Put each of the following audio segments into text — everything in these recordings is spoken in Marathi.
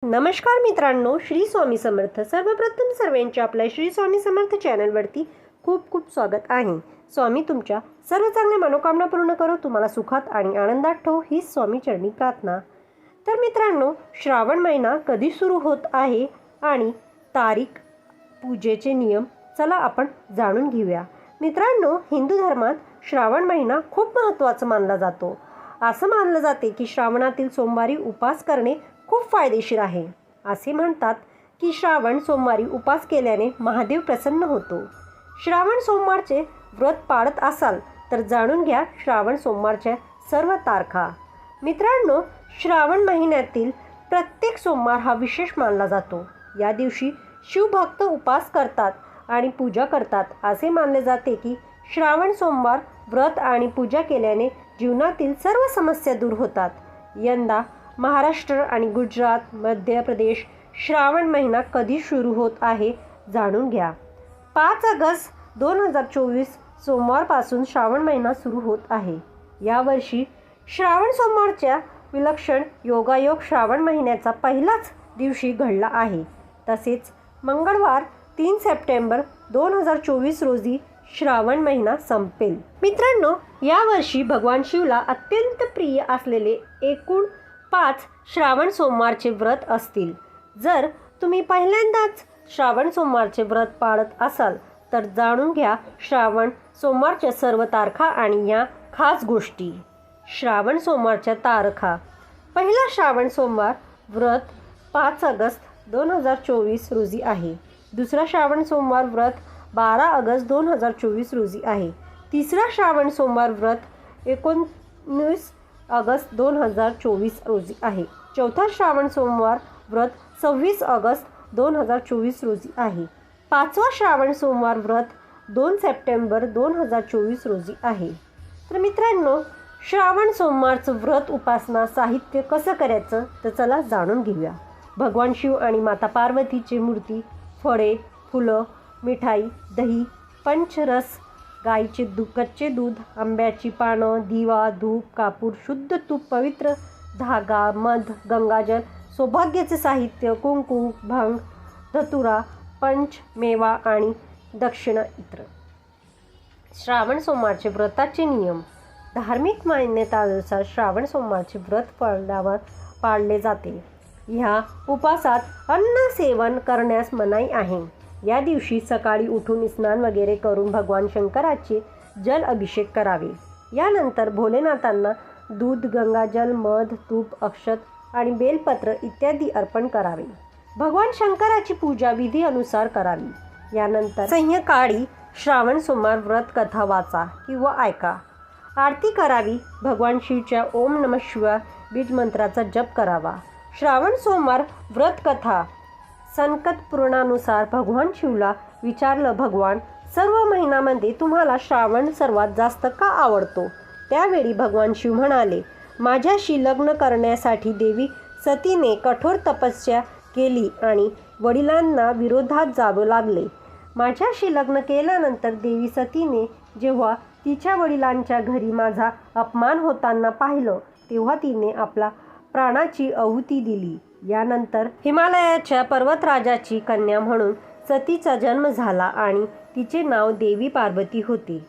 नमस्कार मित्रांनो, श्री स्वामी समर्थ. सर्वप्रथम सर्वांचे आपल्या श्री स्वामी समर्थ चॅनलवरती खूप खूप स्वागत आहे. स्वामी तुमच्या सर्व चांगल्या मनोकामना पूर्ण करो, तुम्हाला सुखात आणि आनंदात ठेवो, ही स्वामी चरणी प्रार्थना. तर मित्रांनो, श्रावण महिना कधी सुरू होत आहे आणि तारीख, पूजेचे नियम चला आपण जाणून घेऊया. मित्रांनो, हिंदू धर्मात श्रावण महिना खूप महत्त्वाचा मानला जातो. असं मानलं जाते की श्रावणातील सोमवारी उपवास करणे खूप फायदेशीर आहे. असे म्हणतात की श्रावण सोमवारी उपवास केल्याने महादेव प्रसन्न होतो. श्रावण सोमवारचे व्रत पाळत असाल तर जाणून घ्या श्रावण सोमवारच्या सर्व तारखा. मित्रांनो, श्रावण महिन्यातील प्रत्येक सोमवार हा विशेष मानला जातो. या दिवशी शिवभक्त उपवास करतात आणि पूजा करतात. असे मानले जाते की श्रावण सोमवार व्रत आणि पूजा केल्याने जीवनातील सर्व समस्या दूर होतात. यंदा महाराष्ट्र आणि गुजरात, मध्य प्रदेश श्रावण महिना कधी सुरू होत आहे जाणून घ्या. 5 ऑगस्ट 2024 सोमवारपासून श्रावण महिना सुरू होत आहे. यावर्षी श्रावण सोमवारच्या विलक्षण योगायोग श्रावण महिन्याचा पहिलाच दिवशी घडला आहे. तसेच मंगळवार 3 सप्टेंबर 2024 रोजी श्रावण महिना संपेल. मित्रांनो, यावर्षी भगवान शिवला अत्यंत प्रिय असलेले एकूण 5 श्रावण सोमवारचे व्रत असतील. जर तुम्ही पहिल्यांदाच श्रावण सोमवारचे व्रत पाळत असाल तर जाणून घ्या श्रावण सोमवारच्या सर्व तारखा आणि या खास गोष्टी. श्रावण सोमवारच्या तारखा. पहिला श्रावण सोमवार व्रत 5 ऑगस्ट 2024 रोजी आहे. दुसरा श्रावण सोमवार व्रत 12 ऑगस्ट 2024 रोजी आहे. तिसरा श्रावण सोमवार व्रत 19 ऑगस्ट 2024 रोजी आहे. चौथा श्रावण सोमवार व्रत 26 ऑगस्ट 2024 रोजी आहे. पाचवा श्रावण सोमवार व्रत 2 सप्टेंबर 2024 रोजी आहे. तर मित्रांनो, श्रावण सोमवारचं व्रत उपासना साहित्य कसं करायचं तर चला जाणून घेऊया. भगवान शिव आणि माता पार्वतीची मूर्ती, फळे, फुलं, मिठाई, दही, पंचरस, गाईचे कच्चे दूध, आंब्याची पानं, दिवा, धूप, कापूर, शुद्ध तूप, पवित्र धागा, मध, गंगाजल, सौभाग्याचे साहित्य, कुंकू, भंग, धतुरा, पंच, मेवा आणि दक्षिणा इतर. श्रावण सोमवारचे व्रताचे नियम. धार्मिक मान्यतानुसार श्रावण सोमवारचे व्रत पाळले जाते. ह्या उपासात अन्न सेवन करण्यास मनाई आहे. या दिवशी सकाळी उठून स्नान वगैरे करून भगवान शंकराचे जल अभिषेक करावे. यानंतर भोलेनाथांना दूध, गंगाजल, मध, तूप, अक्षत आणि बेलपत्र इत्यादी अर्पण करावे. भगवान शंकराची पूजा विधी अनुसार करावी. यानंतर संध्याकाळी श्रावण सोमवार व्रत कथा वाचा किंवा ऐका. आरती करावी. भगवान शिवच्या ओम नमः शिवाय बीज मंत्राचा जप करावा. श्रावण सोमवार व्रत कथा. संकट पुराणानुसार भगवान शिवला विचारलं, भगवान, सर्व महिन्यामध्ये तुम्हाला श्रावण सर्वात जास्त का आवडतो? त्यावेळी भगवान शिव म्हणाले, माझ्याशी लग्न करण्यासाठी देवी सतीने कठोर तपस्या केली आणि वडिलांना विरोधात जावं लागले. माझ्याशी लग्न केल्यानंतर देवी सतीने जेव्हा तिच्या वडिलांच्या घरी माझा अपमान होताना पाहिलं तेव्हा तिने आपला प्राणाची आहुती दिली. यानंतर हिमालयाच्या पर्वतराजाची कन्या म्हणून सतीचा जन्म झाला आणि तिचे नाव देवी पार्वती होते.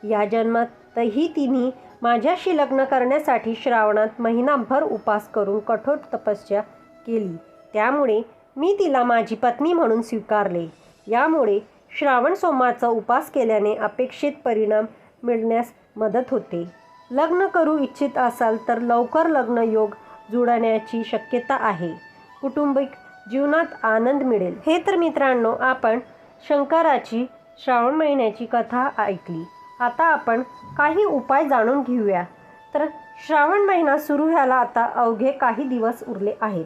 या जन्मातही तिने माझ्याशी लग्न करण्यासाठी श्रावणात महिनाभर उपवास करून कठोर तपस्या केली. त्यामुळे मी तिला माझी पत्नी म्हणून स्वीकारले. यामुळे श्रावण सोमवारचा उपवास केल्याने अपेक्षित परिणाम मिळण्यास मदत होते. लग्न करू इच्छित असाल तर लवकर लग्न योग जुळण्याची शक्यता आहे. कौटुंबिक जीवनात आनंद मिळेल. हे तर मित्रांनो, आपण शंकराची श्रावण महिन्याची कथा ऐकली. आता आपण काही उपाय जाणून घेऊया. तर श्रावण महिना सुरू व्हायला आता अवघे काही दिवस उरले आहेत.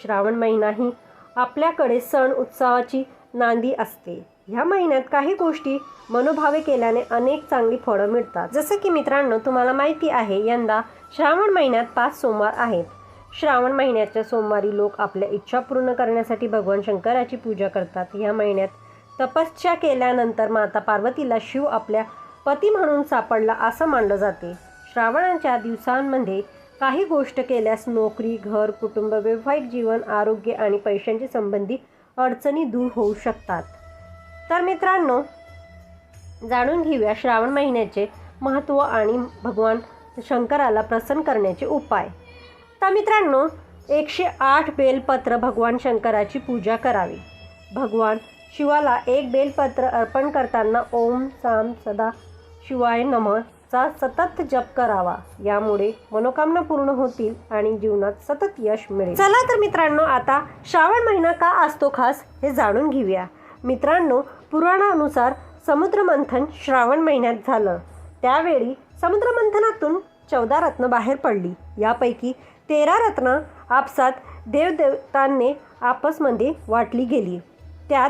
श्रावण महिना ही आपल्याकडे सण उत्सवाची नांदी असते. ह्या महिन्यात काही गोष्टी मनोभावे केल्याने अनेक चांगली फळं मिळतात. जसं की मित्रांनो, तुम्हाला माहिती आहे यंदा श्रावण महिन्यात 5 सोमवार आहेत. श्रावण महिन्याच्या सोमवारी लोक आपल्या इच्छा पूर्ण करण्यासाठी भगवान शंकराची पूजा करतात. ह्या महिन्यात तपस्या केल्यानंतर माता पार्वतीला शिव आपल्या पती म्हणून सापडला असं मानलं जाते. श्रावणाच्या दिवसांमध्ये काही गोष्ट केल्यास नोकरी, घर, कुटुंब, वैवाहिक जीवन, आरोग्य आणि पैशांची संबंधी अडचणी दूर होऊ शकतात. तर मित्रांनो, जाणून घेऊया श्रावण महिन्याचे महत्त्व आणि भगवान शंकराला प्रसन्न करण्याचे उपाय. तर मित्रांनो, 108 बेलपत्र भगवान शंकराची पूजा करावी. भगवान शिवाला एक बेलपत्र अर्पण करताना ओम साम सदा शिवाय नमःचा सतत जप करावा. यामुळे मनोकामना पूर्ण होतील आणि जीवनात सतत यश मिळेल. चला तर मित्रांनो, आता श्रावण महिना का असतो खास हे जाणून घेऊया. मित्रांनो, पुराणानुसार समुद्रमंथन श्रावण महिन्यात झालं. त्यावेळी समुद्रमंथनातून 14 रत्न बाहेर पडली. यापैकी 13 रत्न आपसात देवदेवतांनी आपसमध्ये वाटली गेली. त्यात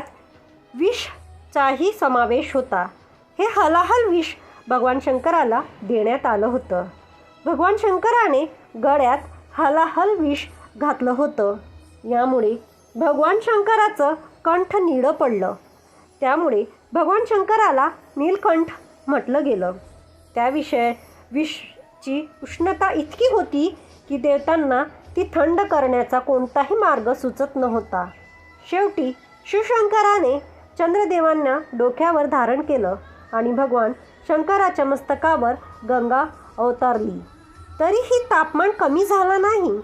विषचाही समावेश होता. हे हलाहल विष भगवान शंकराला देण्यात आलं होतं. भगवान शंकराने गळ्यात हलाहल विष घातलं होतं. यामुळे भगवान शंकराचं कंठ निळं पडलं. त्यामुळे भगवान शंकराला नीलकंठ म्हटलं गेलं. त्याविषयी विषची उष्णता इतकी होती की देवतांना ती थंड करण्याचा कोणताही मार्ग सुचत नव्हता. शेवटी शिवशंकराने चंद्रदेवांना डोक्यावर धारण केलं आणि भगवान शंकराच्या मस्तकावर गंगा अवतरली. तरीही तापमान कमी झालं नाही.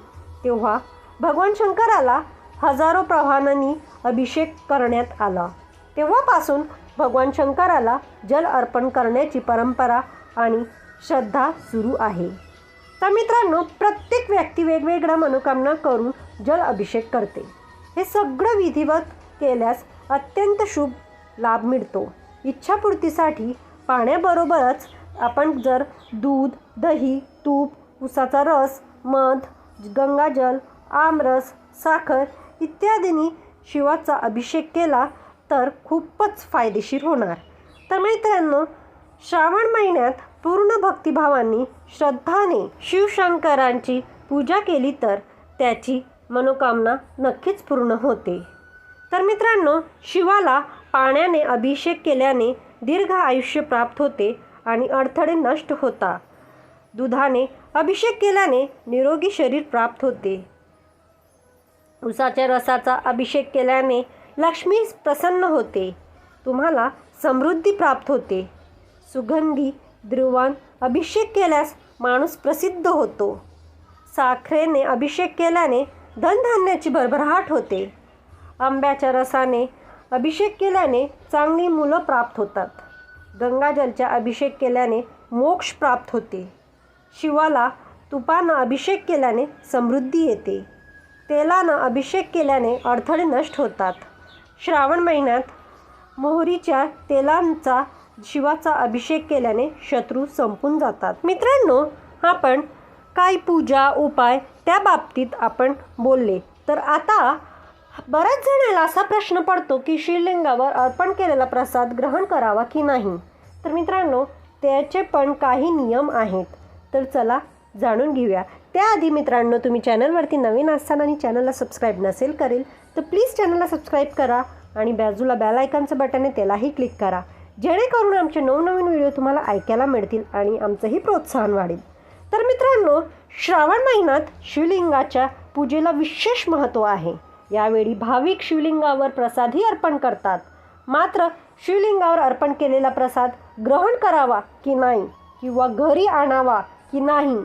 तेव्हा भगवान शंकराला हजारो प्रवाहांनी अभिषेक करण्यात आला. तेव्हापासून भगवान शंकराला जल अर्पण करण्याची परंपरा आणि श्रद्धा सुरू आहे. तर मित्रांनो, प्रत्येक व्यक्ती वेगवेगळ्या मनोकामना करून जल अभिषेक करते. हे सगळं विधिवत केल्यास अत्यंत शुभ लाभ मिळतो. इच्छापूर्तीसाठी पाण्याबरोबरच आपण जर दूध, दही, तूप, उसाचा रस, मध, गंगाजल, आमरस, साखर इत्यादींनी शिवाचा अभिषेक केला तर खूपच फायदेशीर होणार. तर मित्रांनो, श्रावण महिन्यात पूर्ण भक्तिभावांनी श्रद्धाने शिवशंकरांची पूजा केली तर त्याची मनोकामना नक्कीच पूर्ण होते. तर मित्रांनो, शिवाला पाण्याने अभिषेक केल्याने दीर्घ आयुष्य प्राप्त होते आणि अडथळे नष्ट होतात. दुधाने अभिषेक केल्याने निरोगी शरीर प्राप्त होते. उसाच्या रसाचा अभिषेक केल्याने लक्ष्मी प्रसन्न होते. तुम्हाला समृद्धी प्राप्त होते. सुगंधी द्रवान अभिषेक केल्यास माणूस प्रसिद्ध होतो. साखरेने अभिषेक केल्याने धनधान्याची भरभराट होते. आंब्याच्या रसाने अभिषेक केल्याने चांगली मुलं प्राप्त होतात. गंगाजलचा अभिषेक केल्याने मोक्ष प्राप्त होते. शिवाला तुपानं अभिषेक केल्याने समृद्धी येते. तेलानं अभिषेक केल्याने अडथळे नष्ट होतात. श्रावण महिन्यात मोहरीच्या तेलांचा शिवाचा अभिषेक केल्याने शत्रू संपून जातात. मित्रांनो, आपण काही पूजा उपाय त्या बाबतीत आपण बोलले. तर आता बऱ्याच जणांना असा प्रश्न पडतो की शिवलिंगावर अर्पण केलेला प्रसाद ग्रहण करावा की नाही. तर मित्रांनो, त्याचे पण काही नियम आहेत. तर चला जाणून घेऊया. त्याआधी मित्रांनो, तुम्ही चॅनलवरती नवीन असताना आणि चॅनलला सबस्क्राईब नसेल करेल तर प्लीज चॅनलला सबस्क्राईब करा आणि बाजूला बेल आयकॉनचं बटन आहे त्यालाही क्लिक करा, जेणेकरून आमचे नवनवीन व्हिडिओ तुम्हाला ऐकायला मिळतील आणि आमचंही प्रोत्साहन वाढेल. तर मित्रांनो, श्रावण महिन्यात शिवलिंगाच्या पूजेला विशेष महत्त्व आहे. यावेळी भाविक शिवलिंगावर प्रसादही अर्पण करतात. मात्र शिवलिंगावर अर्पण केलेला प्रसाद ग्रहण करावा की नाही किंवा घरी आणावा की नाही,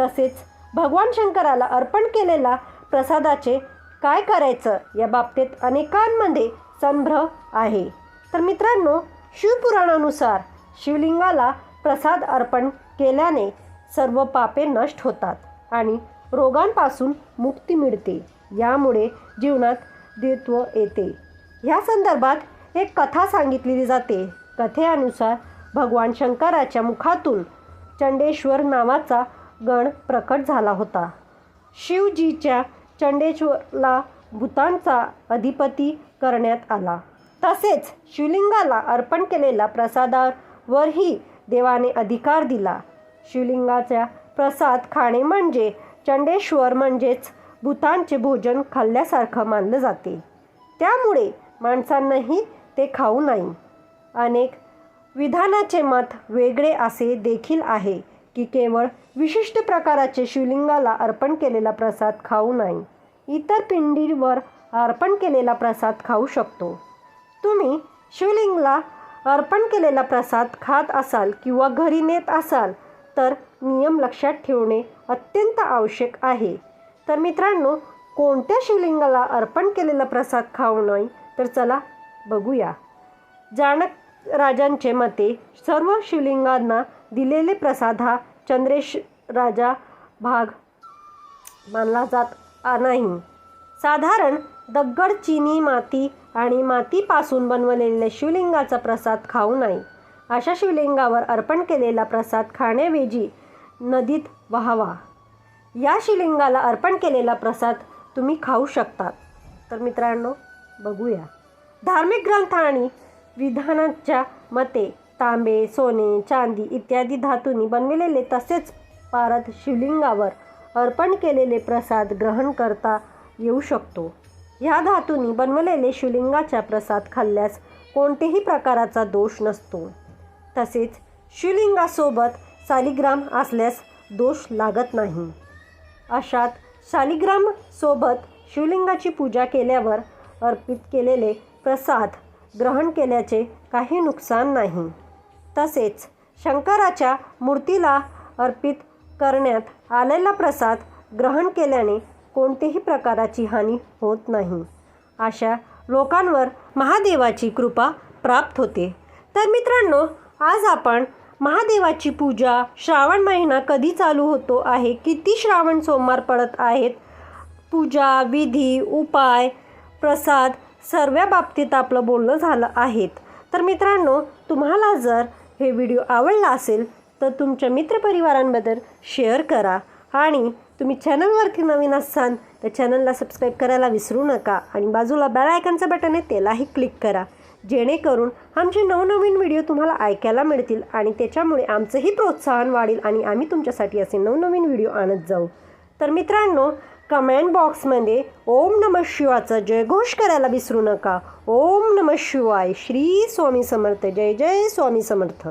तसेच भगवान शंकराला अर्पण केलेला प्रसादाचे काय करायचं या बाबतीत अनेकांमध्ये संभ्रम आहे. तर मित्रांनो, शिवपुराणानुसार शिवलिंगाला प्रसाद अर्पण केल्याने सर्व पापे नष्ट होतात आणि रोगांपासून मुक्ती मिळते. यामुळे जीवनात देवत्व येते. ह्या संदर्भात एक कथा सांगितलेली जाते. कथेनुसार भगवान शंकराच्या मुखातून चंडेश्वर नावाचा गण प्रकट झाला होता. शिवजीच्या चंडेश्वरला भूतांचा अधिपती करण्यात आला. तसेच शिवलिंगाला अर्पण केलेल्या प्रसादावरही देवाने अधिकार दिला. शिवलिंगाचा प्रसाद खाणे म्हणजे चंडेश्वर म्हणजेच भूतांचे भोजन खाल्ल्यासारखं मानलं जाते. त्यामुळे माणसांनाही ते खाऊ नये. अनेक विधानाचे मत वेगळे असे देखील आहे की केवळ विशिष्ट प्रकाराचे शिवलिंगाला अर्पण केलेला प्रसाद खाऊ नाही, इतर पिंडीवर अर्पण केलेला प्रसाद खाऊ शकतो. तुम्ही शिवलिंगाला अर्पण केलेला प्रसाद खात असाल किंवा घरी नेत असाल तर नियम लक्षात ठेवणे अत्यंत आवश्यक आहे. तर मित्रांनो, कोणत्या शिवलिंगाला अर्पण केलेला प्रसाद खाऊ नये तर चला बघूया. जानक राजांचे मते सर्व शिवलिंगांना दिलेले प्रसाद हा चंद्रेश राजा भाग मानला जात नाही. साधारण दगड, चिनी माती आणि मातीपासून बनवलेल्या शिवलिंगाचा प्रसाद खाऊ नये. अशा शिवलिंगावर अर्पण केलेला प्रसाद खाण्याऐवजी नदीत वहावा. या शिवलिंगाला अर्पण केलेला प्रसाद तुम्ही खाऊ शकतात. तर मित्रांनो बघूया. धार्मिक ग्रंथ आणि विधानांच्या मते तांबे, सोने, चांदी इत्यादी धातूंनी बनविलेले तसेच पारद शिवलिंगावर अर्पण केलेले प्रसाद ग्रहण करता येऊ शकतो. ह्या धातूंनी बनवलेले शिवलिंगाचा प्रसाद खाल्ल्यास कोणत्याही प्रकारचा दोष नसतो. तसेच शिवलिंगासोबत शालिग्राम असल्यास दोष लागत नाही. अशात शालिग्रामसोबत शिवलिंगाची पूजा केल्यावर अर्पित केलेले प्रसाद ग्रहण केल्याचे काही नुकसान नाही. तसेच शंकराच्या मूर्तीला अर्पित करण्यात आलेला प्रसाद ग्रहण केल्याने कोणत्याही प्रकारची हानी होत नाही. अशा लोकांवर महादेवाची कृपा प्राप्त होते. तर मित्रांनो, आज आपण महादेवाची पूजा, श्रावण महिना कधी चालू होतो आहे, किती श्रावण सोमवार पडत आहेत, पूजा, विधी, उपाय, प्रसाद सर्व बाबतीत आपलं बोलणं झालं आहेत. तर मित्रांनो, तुम्हाला जर हे व्हिडिओ आवडला असेल तर तुमच्या मित्रपरिवारांबद्दल शेअर करा आणि तुम्ही चॅनलवरती नवीन असाल तर चॅनलला सबस्क्राईब करायला विसरू नका आणि बाजूला बेल आयकॉनचं बटन आहे त्यालाही क्लिक करा, जेणेकरून आमचे नवनवीन व्हिडिओ तुम्हाला ऐकायला मिळतील आणि त्याच्यामुळे आमचंही प्रोत्साहन वाढेल आणि आम्ही तुमच्यासाठी असे नवनवीन व्हिडिओ आणत जाऊ. तर मित्रांनो, कमेंट बॉक्समध्ये ओम नमः शिवायचा जयघोष करायला विसरू नका. ओम नमः शिवाय. श्री स्वामी समर्थ. जय जय स्वामी समर्थ.